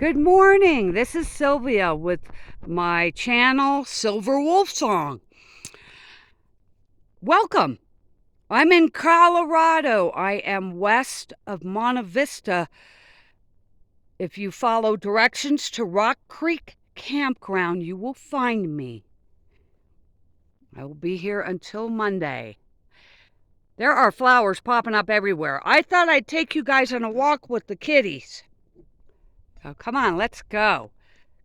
Good morning. This is Sylvia with my channel, Silver Wolf Song. Welcome. I'm in Colorado. I am west of Monte Vista. If you follow directions to Rock Creek Campground, you will find me. I will be here until Monday. There are flowers popping up everywhere. I thought I'd take you guys on a walk with the kitties. Oh, come on, let's go.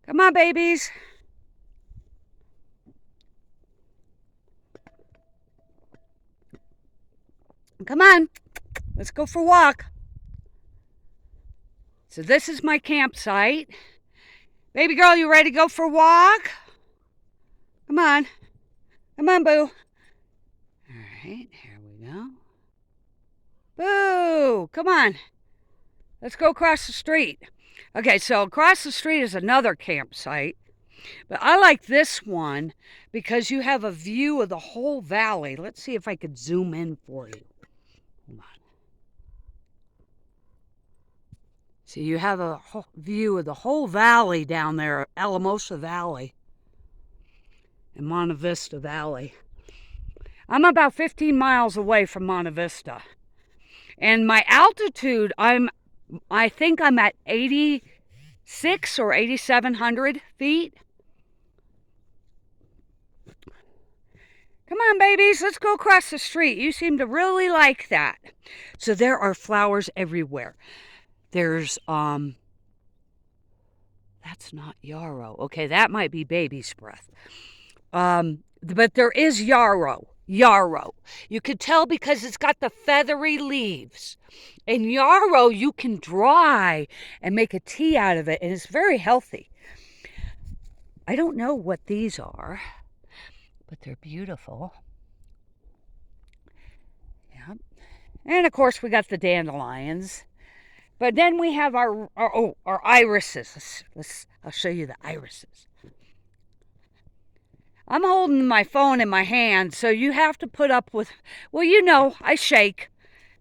Come on, babies. Come on, let's go for a walk. So this is my campsite. Baby girl, you ready to go for a walk? Come on. Come on, boo. All right, here we go. Boo, come on. Let's go across the street. Okay, so across the street is another campsite. But I like this one because you have a view of the whole valley. Let's see if I could zoom in for you. Hold on. So you have a view of the whole valley down there, Alamosa Valley and Monte Vista Valley. I'm about 15 miles away from Monte Vista. And my altitude, I think I'm at 86 or 8,700 feet. Come on, babies, let's go across the street. You seem to really like that. So there are flowers everywhere. There's, that's not yarrow. Okay, that might be baby's breath. But there is yarrow. You could tell because it's got the feathery leaves. And yarrow you can dry and make a tea out of it, and it's very healthy. I don't know what these are, but they're beautiful. Yep. And of course we got the dandelions. But then we have our irises. I'll show you the irises. I'm holding my phone in my hand, so you have to put up with, well, you know, I shake.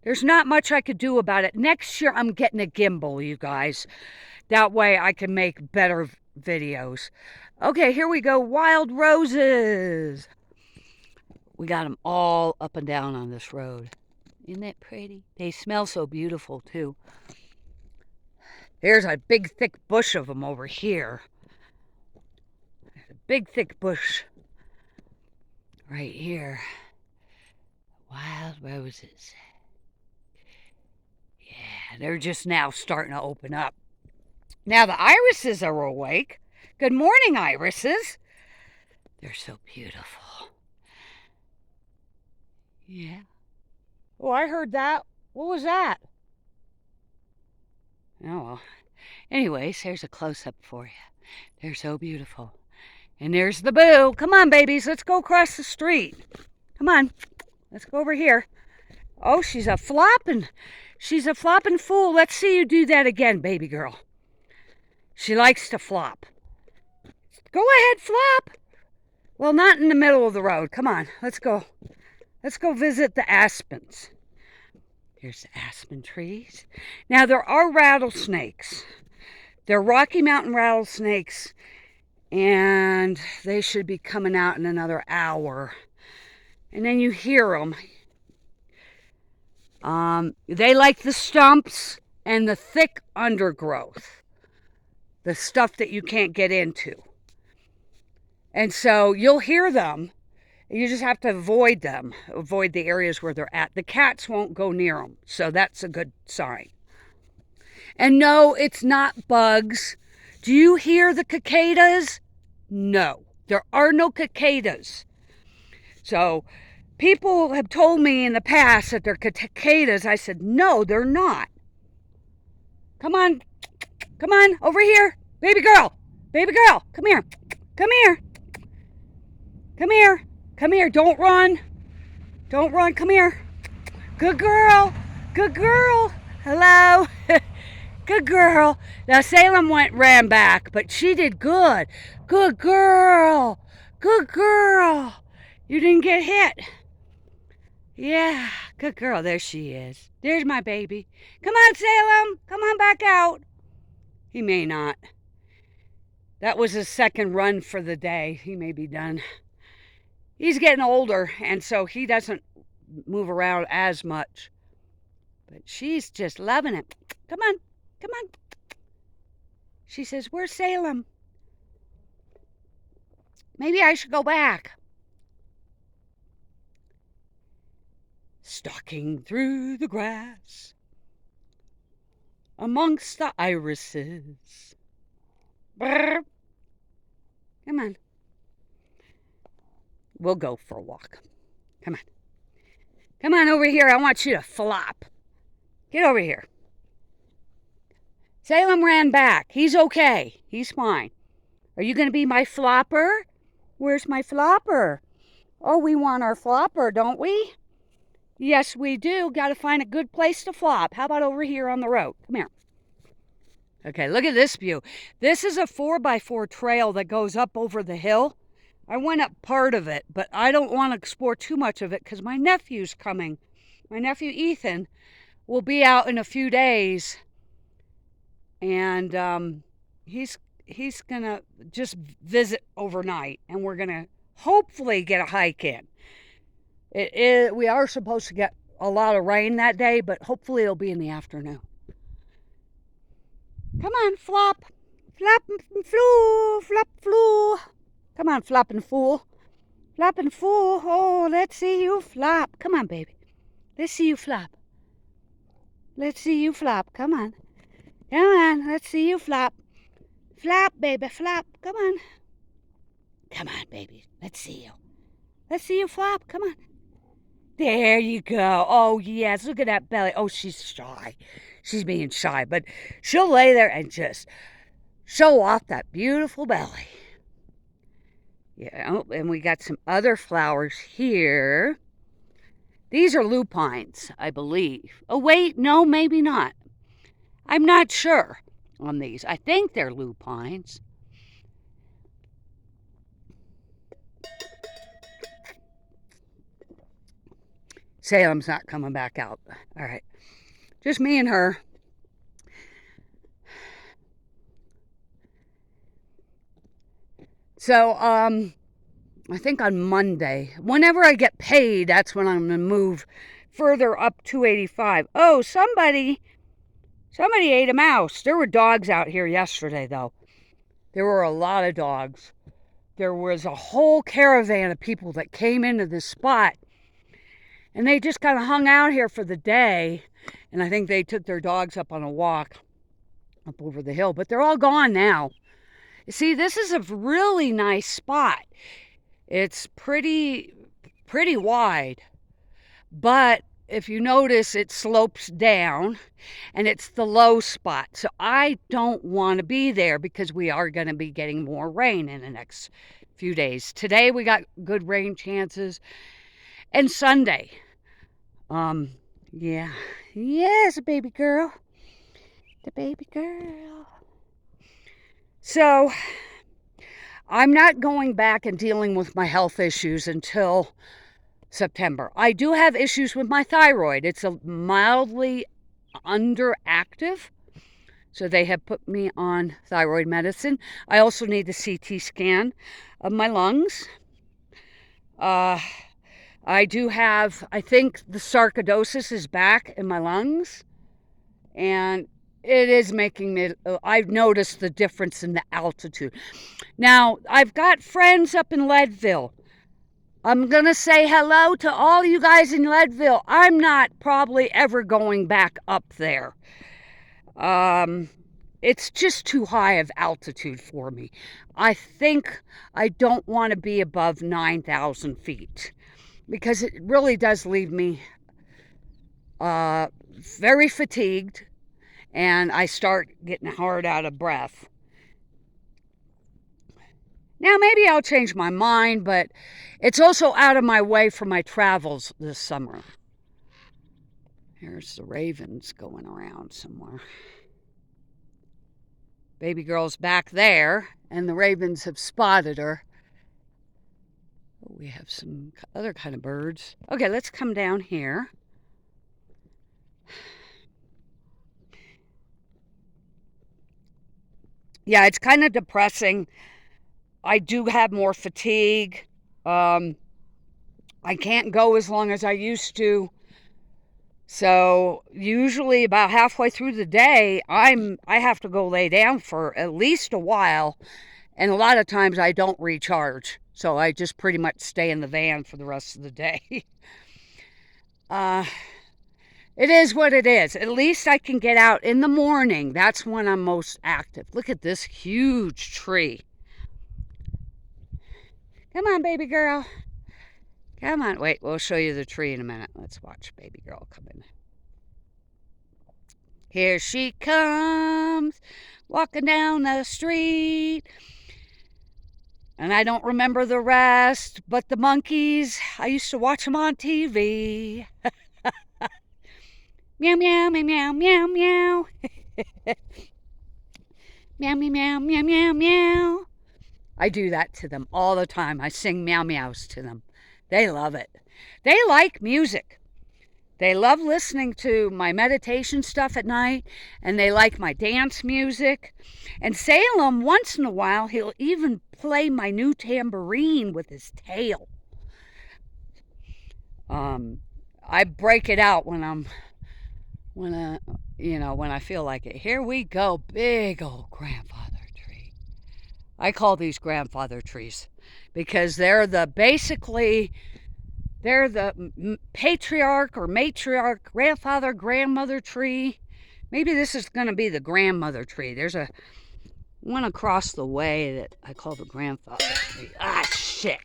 There's not much I could do about it. Next year, I'm getting a gimbal, you guys. That way I can make better videos. Okay, here we go. Wild roses. We got them all up and down on this road. Isn't that pretty? They smell so beautiful, too. There's a big, thick bush of them over here. There's a big, thick bush right here. Wild roses. Yeah, they're just now starting to open up. Now the irises are awake. Good morning, irises. They're so beautiful. Yeah. Oh, I heard that. What was that? Oh, well. Anyways, here's a close-up for you. They're so beautiful. And there's the boo. Come on, babies. Let's go across the street. Come on. Let's go over here. Oh, she's a flopping. She's a flopping fool. Let's see you do that again, baby girl. She likes to flop. Go ahead, flop. Well, not in the middle of the road. Come on. Let's go. Let's go visit the aspens. Here's the aspen trees. Now, there are rattlesnakes. They're Rocky Mountain rattlesnakes, and they should be coming out in another hour. And then you hear them. They like the stumps and the thick undergrowth, the stuff that you can't get into. And so you'll hear them. You just have to avoid them, avoid the areas where they're at. The cats won't go near them, so that's a good sign. And no, it's not bugs. Do you hear the cicadas? No, there are no cicadas. So people have told me in the past that they're cicadas. I said, no, they're not. Come on, over here. Baby girl, come here. Come here, don't run. Come here. Good girl. Hello. Good girl. Now Salem ran back, but she did good. Good girl. You didn't get hit. Yeah, good girl. There she is. There's my baby. Come on, Salem. Come on back out. He may not. That was his second run for the day. He may be done. He's getting older, and so he doesn't move around as much. But she's just loving it. Come on, come on. She says, "Where's Salem? Maybe I should go back." Stalking through the grass amongst the irises. Brr. Come on. We'll go for a walk. Come on. Come on over here. I want you to flop. Get over here. Salem ran back. He's okay. He's fine. Are you going to be my flopper? Where's my flopper? Oh, we want our flopper, don't we? Yes, we do. Got to find a good place to flop. How about over here on the road? Come here. Okay, look at this view. This is a 4x4 trail that goes up over the hill. I went up part of it, but I don't want to explore too much of it because my nephew's coming. My nephew Ethan will be out in a few days, and he's gonna just visit overnight, and we're gonna hopefully get a hike in. We are supposed to get a lot of rain that day, but hopefully it'll be in the afternoon. Come on, flop. Flop and flew, flop flew. Come on, flopping fool. Flopping fool. Oh, let's see you flop. Come on, baby. Let's see you flop. Let's see you flop. Come on. Come on, let's see you flop. Flop, baby, flop. Come on. Come on, baby. Let's see you. Let's see you flop. Come on. There you go. Oh, yes. Look at that belly. Oh, she's shy. She's being shy, but she'll lay there and just show off that beautiful belly. Yeah, oh, and we got some other flowers here. These are lupines, I believe. Oh, wait. No, maybe not. I'm not sure on these. I think they're lupines. Salem's not coming back out. All right. Just me and her. So, I think on Monday, whenever I get paid, that's when I'm going to move further up 285. Oh, somebody ate a mouse. There were dogs out here yesterday, though. There were a lot of dogs. There was a whole caravan of people that came into this spot, and they just kind of hung out here for the day, and I think they took their dogs up on a walk up over the hill, but they're all gone now. You see, this is a really nice spot. It's pretty wide, but if you notice, it slopes down, and it's the low spot. So I don't want to be there because we are going to be getting more rain in the next few days. Today we got good rain chances, and Sunday. Yeah. Yes, baby girl. The baby girl. So I'm not going back and dealing with my health issues until September. I do have issues with my thyroid. It's a mildly underactive, so they have put me on thyroid medicine. I also need the CT scan of my lungs. I do have, I think the sarcoidosis is back in my lungs, and it is making me, I've noticed the difference in the altitude. Now, I've got friends up in Leadville. I'm going to say hello to all you guys in Leadville. I'm not probably ever going back up there. It's just too high of altitude for me. I think I don't want to be above 9,000 feet because it really does leave me very fatigued, and I start getting hard out of breath. Now, maybe I'll change my mind, but it's also out of my way for my travels this summer. Here's the ravens going around somewhere. Baby girl's back there, and the ravens have spotted her. Oh, we have some other kind of birds. Okay, let's come down here. Yeah, it's kind of depressing. I do have more fatigue. Um, I can't go as long as I used to. So usually about halfway through the day, I have to go lay down for at least a while, and a lot of times I don't recharge. So I just pretty much stay in the van for the rest of the day. uh it is what it is. At least I can get out in the morning. That's when I'm most active. Look at this huge tree. Come on, baby girl. Come on. Wait, we'll show you the tree in a minute. Let's watch baby girl come in. Here she comes, walking down the street. And I don't remember the rest, but the monkeys, I used to watch them on TV. Meow, meow, meow, meow, meow, meow. Meow, meow, meow, meow, meow, meow. I do that to them all the time. I sing meow meows to them. They love it. They like music. They love listening to my meditation stuff at night, and they like my dance music. And Salem, once in a while, he'll even play my new tambourine with his tail. I break it out when I feel like it. Here we go, big old grandfather tree. I call these grandfather trees because they're the patriarch or matriarch, grandfather, grandmother tree. Maybe this is going to be the grandmother tree. There's a one across the way that I call the grandfather tree. Ah, shit.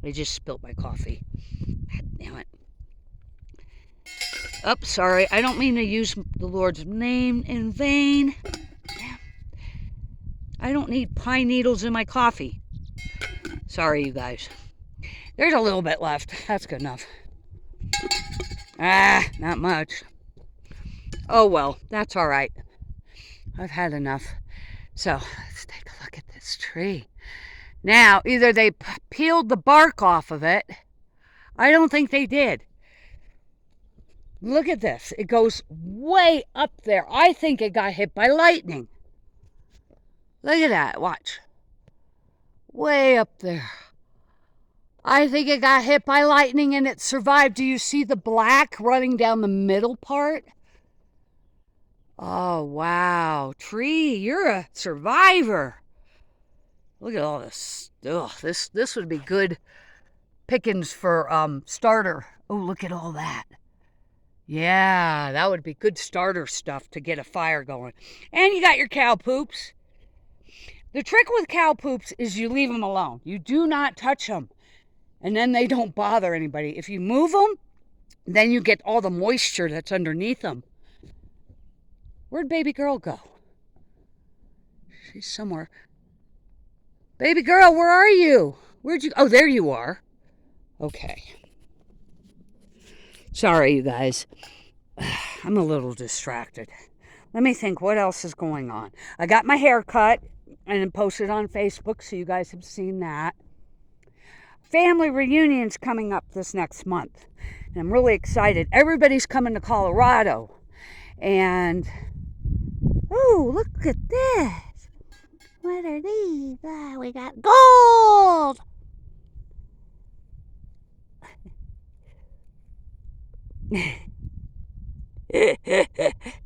I just spilled my coffee. God damn it. Oh, sorry. I don't mean to use the Lord's name in vain. I don't need pine needles in my coffee. Sorry, you guys. There's a little bit left. That's good enough. Ah, not much. Oh, well, that's all right. I've had enough. So, let's take a look at this tree. Now, either they peeled the bark off of it. I don't think they did. Look at this. It goes way up there. I think it got hit by lightning. Look at that. Watch. Way up there. I think it got hit by lightning and it survived. Do you see the black running down the middle part? Oh, wow. Tree, you're a survivor. Look at all this. Ugh, this would be good pickings for starter. Oh, look at all that. Yeah, that would be good starter stuff to get a fire going. And you got your cow poops. The trick with cow poops is you leave them alone. You do not touch them. And then they don't bother anybody. If you move them, then you get all the moisture that's underneath them. Where'd baby girl go? She's somewhere. Baby girl, where are you? Where'd you... Oh, there you are. Okay. Sorry, you guys. I'm a little distracted. Let me think what else is going on. I got my hair cut and posted on Facebook, so you guys have seen that. Family reunion's coming up this next month, and I'm really excited. Everybody's coming to Colorado, and oh, look at this. What are these? Ah, we got gold.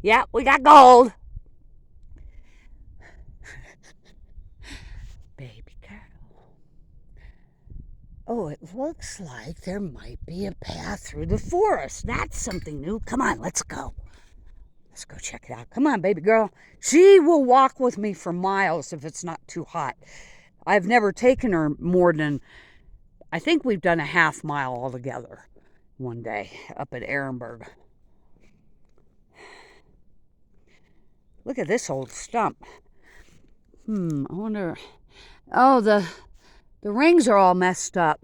Yeah, we got gold. Baby girl. Oh, it looks like there might be a path through the forest. That's something new. Come on, let's go. Let's go check it out. Come on, baby girl. She will walk with me for miles if it's not too hot. I've never taken her more than, I think we've done a half mile altogether one day up at Ehrenberg. Look at this old stump. I wonder. Oh, the rings are all messed up.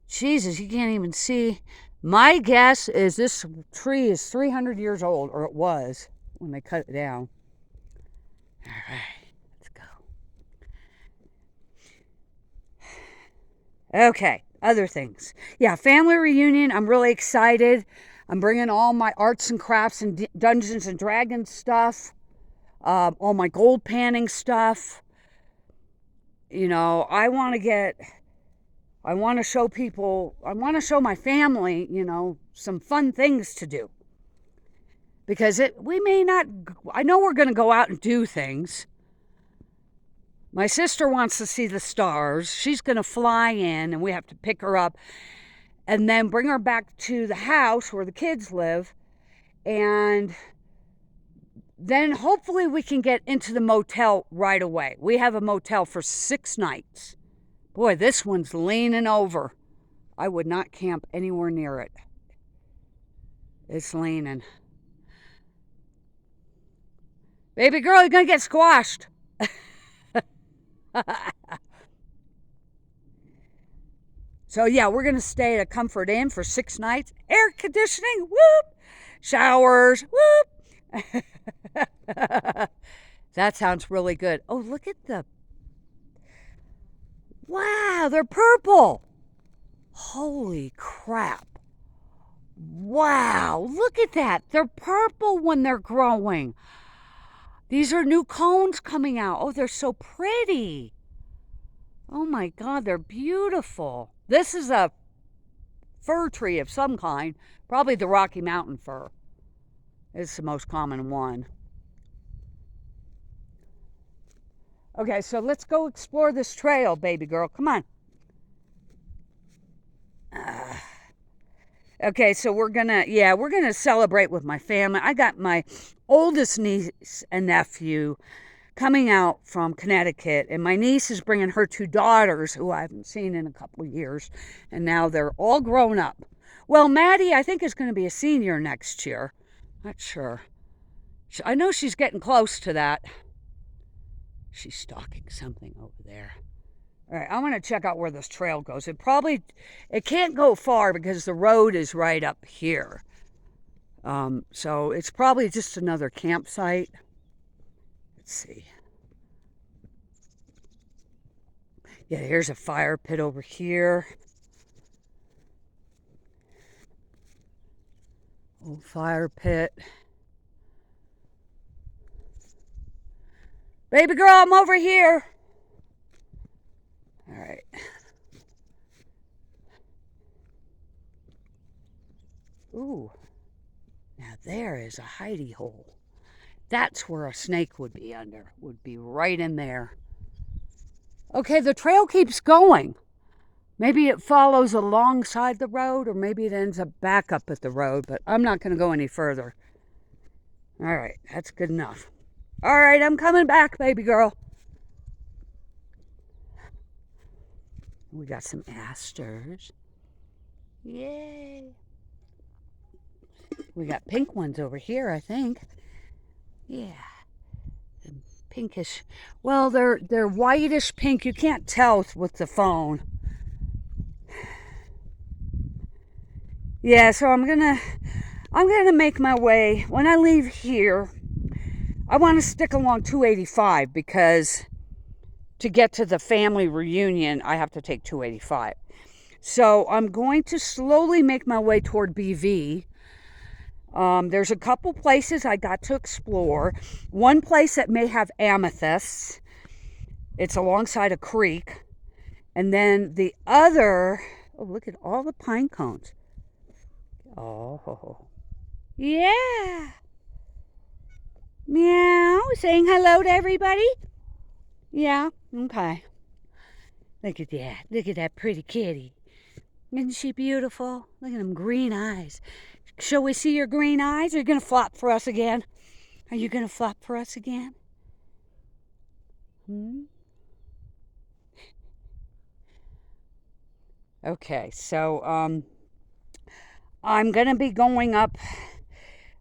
Jesus, you can't even see. My guess is this tree is 300 years old, or it was when they cut it down. All right, let's go. Okay, other things. Yeah, family reunion. I'm really excited. I'm bringing all my arts and crafts and Dungeons and Dragons stuff. all my gold panning stuff. You know, I want to show people, I want to show my family, you know, some fun things to do. Because we may not, I know we're going to go out and do things. My sister wants to see the stars. She's going to fly in and we have to pick her up and then bring her back to the house where the kids live. And then hopefully we can get into the motel right away. We have a motel for 6 nights. Boy, this one's leaning over. I would not camp anywhere near it. It's leaning. Baby girl, you're going to get squashed. So yeah, we're going to stay at a Comfort Inn for 6 nights. Air conditioning, whoop. Showers, whoop. That sounds really good. Oh, look at the... Wow, they're purple. Holy crap. Wow, look at that. They're purple when they're growing. These are new cones coming out. Oh, they're so pretty. Oh my God, they're beautiful. This is a fir tree of some kind. Probably the Rocky Mountain fir. It's the most common one. Okay, so let's go explore this trail, baby girl. Come on. Okay, so we're gonna celebrate with my family. I got my oldest niece and nephew coming out from Connecticut, and my niece is bringing her 2 daughters who I haven't seen in a couple of years, and now they're all grown up. Well, Maddie, I think, is going to be a senior next year. Not sure. I know she's getting close to that. She's stalking something over there. All right, I want to check out where this trail goes. It can't go far because the road is right up here. So it's probably just another campsite. Let's see. Yeah, here's a fire pit over here. Old fire pit. Baby girl, I'm over here. All right. Ooh. Now there is a hidey hole. That's where a snake would be under. Would be right in there. Okay, the trail keeps going. Maybe it follows alongside the road, or maybe it ends up back up at the road, but I'm not going to go any further. All right, that's good enough. All right, I'm coming back, baby girl. We got some asters. Yay. We got pink ones over here, I think. Yeah. The pinkish. Well, they're whitish pink. You can't tell with the phone. Yeah, so I'm gonna make my way. When I leave here, I want to stick along 285 because to get to the family reunion, I have to take 285. So I'm going to slowly make my way toward BV. There's a couple places I got to explore. One place that may have amethysts. It's alongside a creek. And then the other, oh, look at all the pine cones. Oh, yeah. Meow, saying hello to everybody? Yeah, okay. Look at that. Look at that pretty kitty. Isn't she beautiful? Look at them green eyes. Shall we see your green eyes? Are you going to flop for us again? Are you going to flop for us again? Okay, so I'm going to be going up.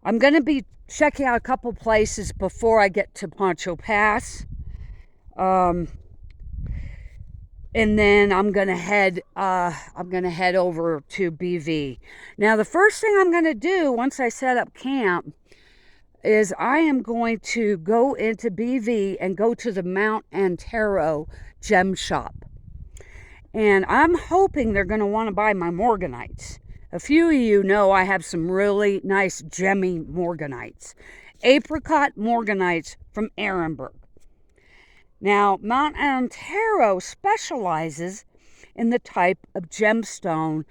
I'm going to be checking out a couple places before I get to Poncho Pass. And then I'm gonna head over to BV. Now, the first thing I'm gonna do once I set up camp is I am going to go into BV and go to the Mount Antero gem shop. And I'm hoping they're gonna want to buy my morganites. A few of you know I have some really nice gemmy morganites. apricot morganites from Ehrenberg. Now, Mount Antero specializes in the type of gemstone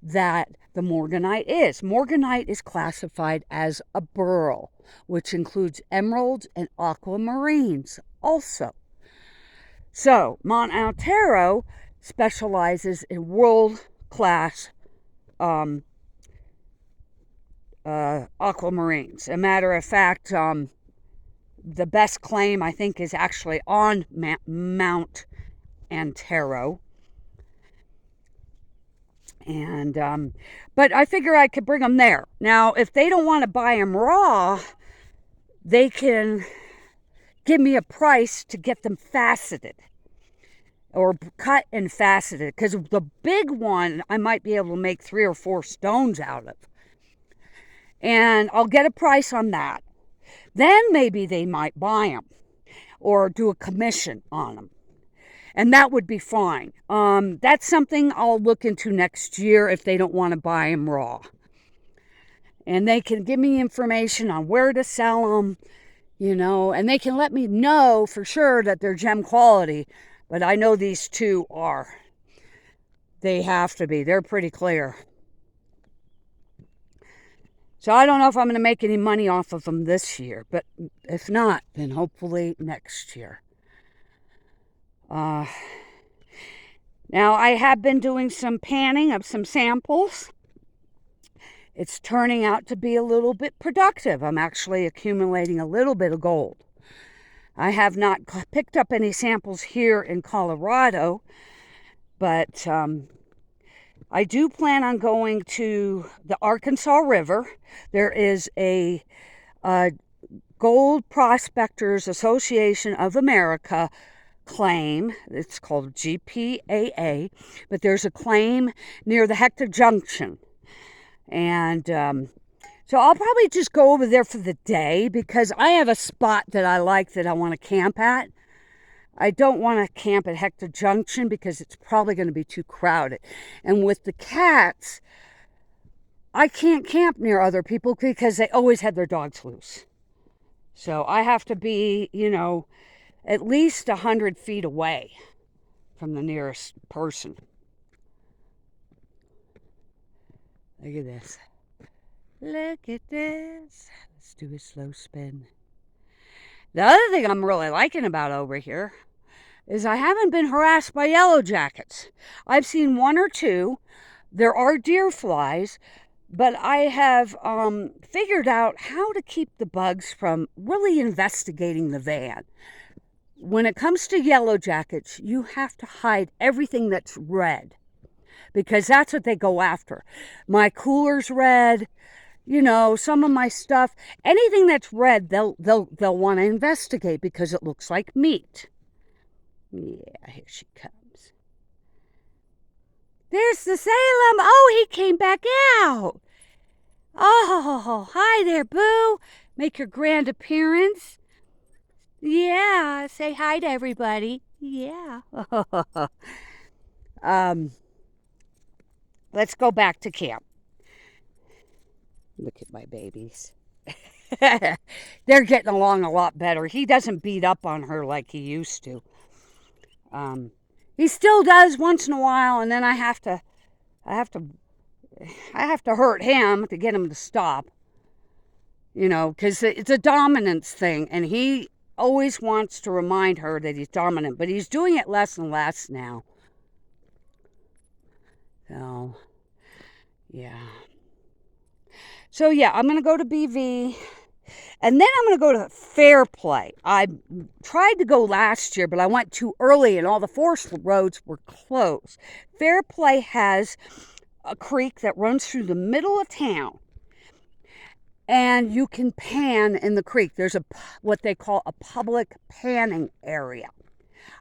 that the morganite is. Morganite is classified as a beryl, which includes emeralds and aquamarines also. So, Mount Antero specializes in world-class aquamarines. As a matter of fact, the best claim, I think, is actually on Mount Antero. And, but I figure I could bring them there. Now, if they don't want to buy them raw, they can give me a price to get them faceted or cut and faceted. Because the big one, I might be able to make 3 or 4 stones out of. And I'll get a price on that. Then maybe they might buy them or do a commission on them. And that would be fine. That's something I'll look into next year if they don't want to buy them raw. And they can give me information on where to sell them, you know, and they can let me know for sure that they're gem quality. But I know these two are. They have to be. They're pretty clear. So I don't know if I'm going to make any money off of them this year. But if not, then hopefully next year. Now, I have been doing some panning of some samples. It's turning out to be a little bit productive. I'm actually accumulating a little bit of gold. I have not picked up any samples here in Colorado, but I do plan on going to the Arkansas River. There is a Gold Prospectors Association of America claim. It's called GPAA, but there's a claim near the Hector Junction. And so I'll probably just go over there for the day because I have a spot that I like that I want to camp at. I don't want to camp at Hector Junction because it's probably going to be too crowded. And with the cats, I can't camp near other people because they always have their dogs loose. So I have to be, you know, at least 100 feet away from the nearest person. Look at this. Look at this. Let's do a slow spin. The other thing I'm really liking about over here is I haven't been harassed by yellow jackets. I've seen 1 or 2. There are deer flies, but I have figured out how to keep the bugs from really investigating the van. When it comes to yellow jackets, you have to hide everything that's red because that's what they go after. My cooler's red, you know, some of my stuff, anything that's red, they'll want to investigate because it looks like meat. Yeah, here she comes. There's the Salem. Oh, he came back out. Oh, hi there, Boo. Make your grand appearance. Yeah, say hi to everybody. Yeah. Let's go back to camp. Look at my babies. They're getting along a lot better. He doesn't beat up on her like he used to. He still does once in a while, and then I have to hurt him to get him to stop. You know, because it's a dominance thing, and he always wants to remind her that he's dominant, but he's doing it less and less now. So, yeah. So, yeah, I'm going to go to BV, and then I'm going to go to Fair Play. I tried to go last year, but I went too early, and all the forest roads were closed. Fair Play has a creek that runs through the middle of town. And you can pan in the creek. There's what they call a public panning area.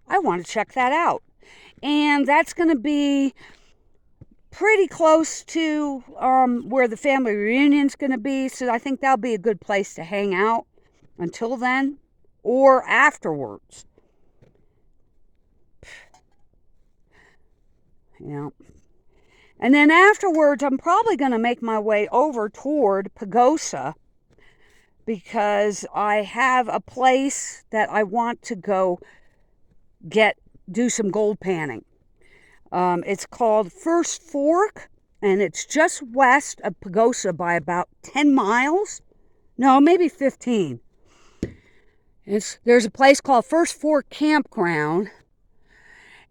I want to check that out. And that's going to be pretty close to where the family reunion's going to be. So I think that'll be a good place to hang out until then or afterwards. Yeah. And then afterwards, I'm probably going to make my way over toward Pagosa because I have a place that I want to go do some gold panning. It's called First Fork, and it's just west of Pagosa by about 10 miles. No, maybe 15. There's a place called First Fork Campground,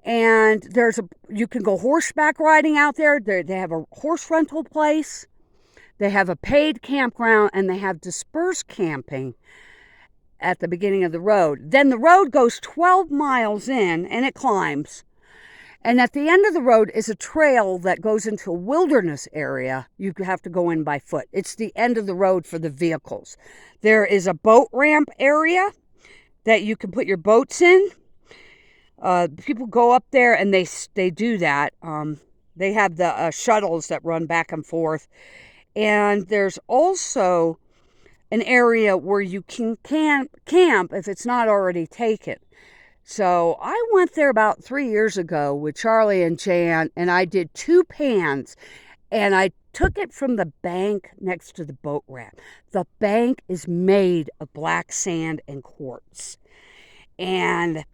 and you can go horseback riding out there. They have a horse rental place. They have a paid campground, and they have dispersed camping at the beginning of the road. Then the road goes 12 miles in, and it climbs. And at the end of the road is a trail that goes into a wilderness area. You have to go in by foot. It's the end of the road for the vehicles. There is a boat ramp area that you can put your boats in. People go up there and they do that. They have the shuttles that run back and forth. And there's also an area where you can camp if it's not already taken. So I went there about 3 years ago with Charlie and Jan, and I did 2 pans, and I took it from the bank next to the boat ramp. The bank is made of black sand and quartz. And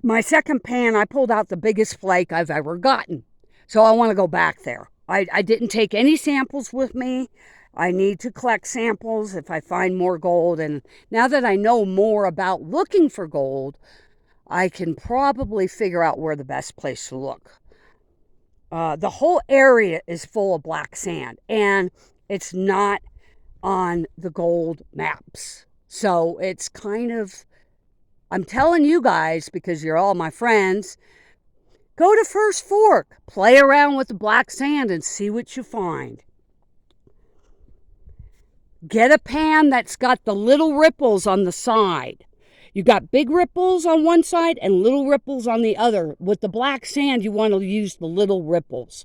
my second pan, I pulled out the biggest flake I've ever gotten. So I want to go back there. I didn't take any samples with me. I need to collect samples if I find more gold. And now that I know more about looking for gold, I can probably figure out where the best place to look. The whole area is full of black sand, and it's not on the gold maps. So it's kind of, I'm telling you guys, because you're all my friends, go to First Fork, play around with the black sand and see what you find. Get a pan that's got the little ripples on the side. You got big ripples on one side and little ripples on the other. With the black sand, you want to use the little ripples.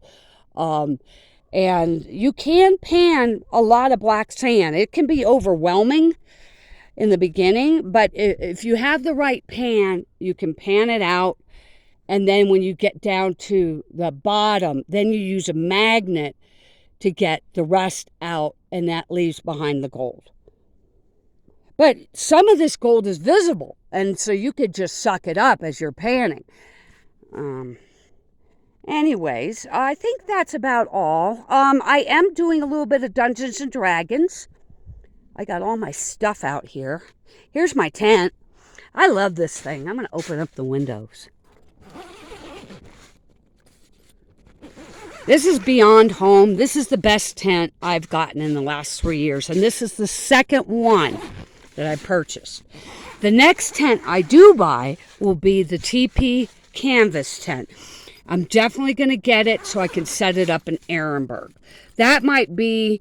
And you can pan a lot of black sand. It can be overwhelming in the beginning, but if you have the right pan, you can pan it out. And then when you get down to the bottom, then you use a magnet to get the rust out, and that leaves behind the gold. But some of this gold is visible, and so you could just suck it up as you're panning. Anyways, I think that's about all. I am doing a little bit of Dungeons and Dragons. I got all my stuff out here. Here's my tent. I love this thing. I'm going to open up the windows. This is Beyond Home. This is the best tent I've gotten in the last 3 years. And this is the second one that I purchased. The next tent I do buy will be the TP canvas tent. I'm definitely going to get it so I can set it up in Ehrenberg. That might be,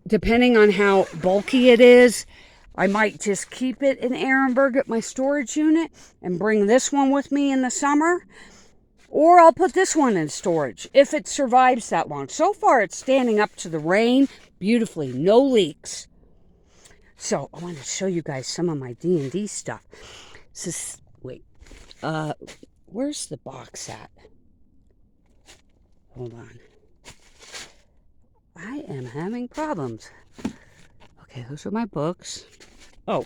depending on how bulky it is, I might just keep it in Ehrenberg at my storage unit and bring this one with me in the summer. Or I'll put this one in storage if it survives that long. So far, it's standing up to the rain beautifully. No leaks. So I want to show you guys some of my D&D stuff. Where's the box at? Hold on. I am having problems. Okay, those are my books. Oh,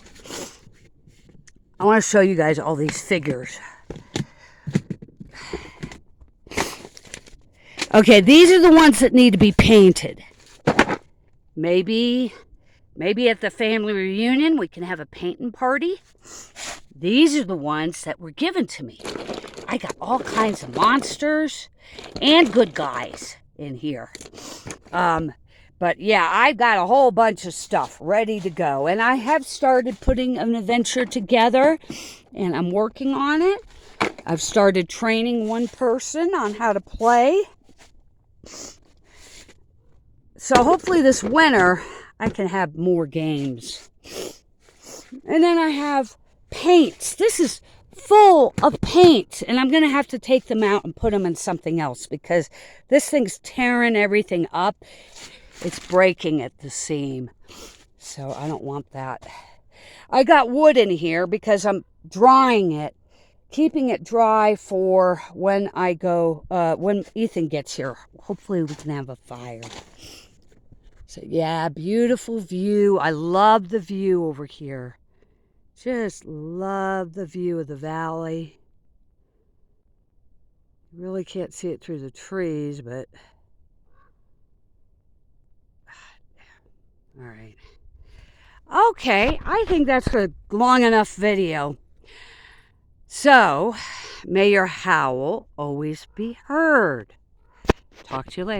I want to show you guys all these figures. Okay, these are the ones that need to be painted. Maybe at the family reunion we can have a painting party. These are the ones that were given to me. I got all kinds of monsters and good guys in here. But yeah, I've got a whole bunch of stuff ready to go. And I have started putting an adventure together, and I'm working on it. I've started training one person on how to play. So hopefully this winter I can have more games. And then I have paints. This is full of paint, and I'm going to have to take them out and put them in something else because this thing's tearing everything up. It's breaking at the seam, so I don't want that. I got wood in here because I'm drying it, keeping it dry for when I go, when Ethan gets here. Hopefully we can have a fire. So yeah, beautiful view. I love the view over here. Just love the view of the valley. You really can't see it through the trees, but all right. Okay, I think that's a long enough video. So, may your howl always be heard. Talk to you later.